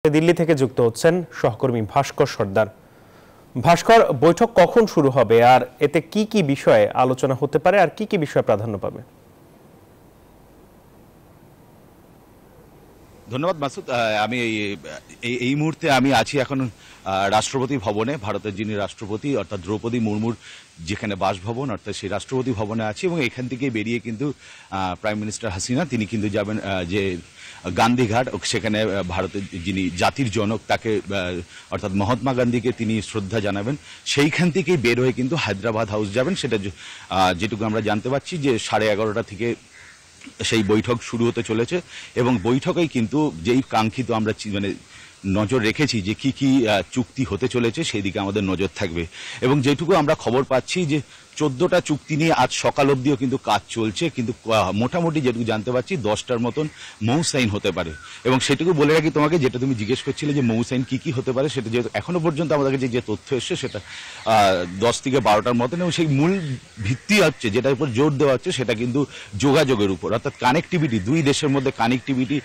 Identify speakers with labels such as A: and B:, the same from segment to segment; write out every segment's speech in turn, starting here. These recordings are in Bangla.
A: দিল্লি থেকে যুক্ত হচ্ছেন সহকর্মী ভাস্কর সর্দার। ভাস্কর, বৈঠক কখন শুরু হবে আর এতে কি কি বিষয়ে আলোচনা হতে পারে আর কি কি বিষয় প্রাধান্য পাবে?
B: ধন্যবাদ মাসুদ। আমি এই মুহূর্তে আমি আছি এখন রাষ্ট্রপতি ভবনে। ভারতের যিনি রাষ্ট্রপতি অর্থাৎ দ্রৌপদী মুর্মুর যেখানে বাসভবন অর্থাৎ সেই রাষ্ট্রপতি ভবনে আছি এবং এখান থেকে বেরিয়ে কিন্তু প্রাইম মিনিস্টার হাসিনা তিনি কিন্তু যাবেন যে গান্ধীঘাট, সেখানে ভারতের যিনি জাতির জনক তাকে অর্থাৎ মহাত্মা গান্ধীকে তিনি শ্রদ্ধা জানাবেন। সেইখান থেকেই বের হয়ে কিন্তু হায়দ্রাবাদ হাউস যাবেন। সেটা যেটুকু আমরা জানতে পারছি যে 11:30 থেকে সেই বৈঠক শুরু হতে চলেছে এবং বৈঠকেই কিন্তু যেই কাঙ্ক্ষিত আমরা নজর রেখেছি যে কি কি চুক্তি হতে চলেছে সেই দিকে আমাদের নজর থাকবে। এবং যেটুকু আমরা খবর পাচ্ছি যে 14টা চুক্তি নিয়ে আজ সকাল অবধিও কিন্তু কাজ চলছে, কিন্তু মোটামুটি যেটুকু জানতে পারছি 10টার মতন মৌ সাইন হতে পারে। এবং সেটুকু বলে রাখি তোমাকে, যেটা তুমি জিজ্ঞেস করছিলে যে মৌ সাইন কি কি হতে পারে, সেটা যেহেতু এখনো পর্যন্ত আমাদের কাছে যে তথ্য এসছে সেটা 10 থেকে 12টার মতন। এবং সেই মূল ভিত্তি হচ্ছে যেটার উপর জোর দেওয়া হচ্ছে সেটা কিন্তু যোগাযোগের উপর, অর্থাৎ কানেক্টিভিটি, দুই দেশের মধ্যে কানেক্টিভিটি,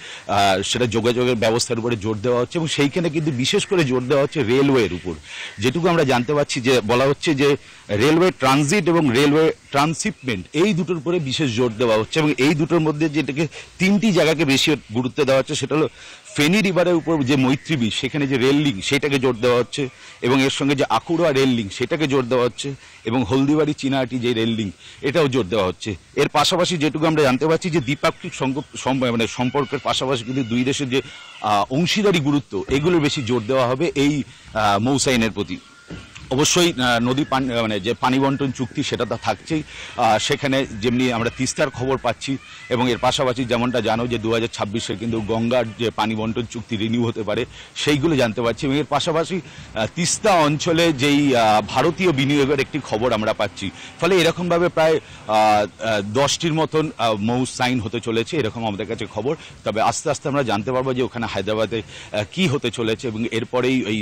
B: সেটা যোগাযোগের ব্যবস্থার উপরে জোর দেওয়া হচ্ছে। এবং সেইখানে কিন্তু বিশেষ করে জোর দেওয়া হচ্ছে রেলওয়ের উপর। যেটুকু আমরা জানতে পারছি যে বলা হচ্ছে যে রেলওয়ে ট্রানজিট এবং রেলওয়ে ট্রান্সশিপমেন্ট এই দুটোর উপরে বিশেষ জোর দেওয়া হচ্ছে। এবং এই দুটোর মধ্যে যেটাকে 3টি জায়গাকে বেশি গুরুত্ব দেওয়া হচ্ছে সেটা হলো ফেনী রিভারের উপর যে মৈত্রী ব্রিজ, সেখানে যে রেল লিঙ্ক সেটাকে জোর দেওয়া হচ্ছে এবং এর সঙ্গে যে আকুড়া রেল লিঙ্ক সেটাকে জোর দেওয়া হচ্ছে এবং হলদিবাড়ি চিনাহাটি যে রেল লিঙ্ক এটাও জোর দেওয়া হচ্ছে। এর পাশাপাশি যেটুকু আমরা জানতে পারছি যে দ্বিপাক্ষিক সম্পর্কের পাশাপাশি কিন্তু দুই দেশের যে অংশীদারি গুরুত্ব এগুলোর বেশি জোর দেওয়া হবে এই মৌসাইনের প্রতি। অবশ্যই নদী যে পানি বন্টন চুক্তি সেটা তো থাকছেই, সেখানে যেমনি আমরা তিস্তার খবর পাচ্ছি এবং এর পাশাপাশি যেমনটা জানো যে 2026-এ কিন্তু গঙ্গার যে পানি বন্টন চুক্তি রিনিউ হতে পারে সেইগুলো জানতে পারছি। এবং এর পাশাপাশি তিস্তা অঞ্চলে যেই ভারতীয় বিনিয়োগের একটি খবর আমরা পাচ্ছি। ফলে এরকমভাবে প্রায় 10টির মতন মৌ সাইন হতে চলেছে এরকম আমাদের কাছে খবর। তবে আস্তে আস্তে আমরা জানতে পারবো যে ওখানে হায়দ্রাবাদে কি হতে চলেছে এবং এরপরেই এই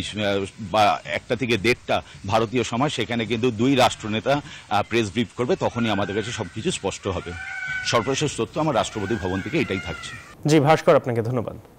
B: 1টা থেকে 1:30টা ভারতীয় সময় সেখানে কিন্তু দুই রাষ্ট্রনেতা প্রেস ব্রিফ করবে, তখনই আমাদের কাছে সবকিছু স্পষ্ট হবে। সর্বশেষ তথ্য আমার রাষ্ট্রপতি ভবন থেকে এটাই থাকছে।
A: জি ভাস্কর, আপনাকে ধন্যবাদ।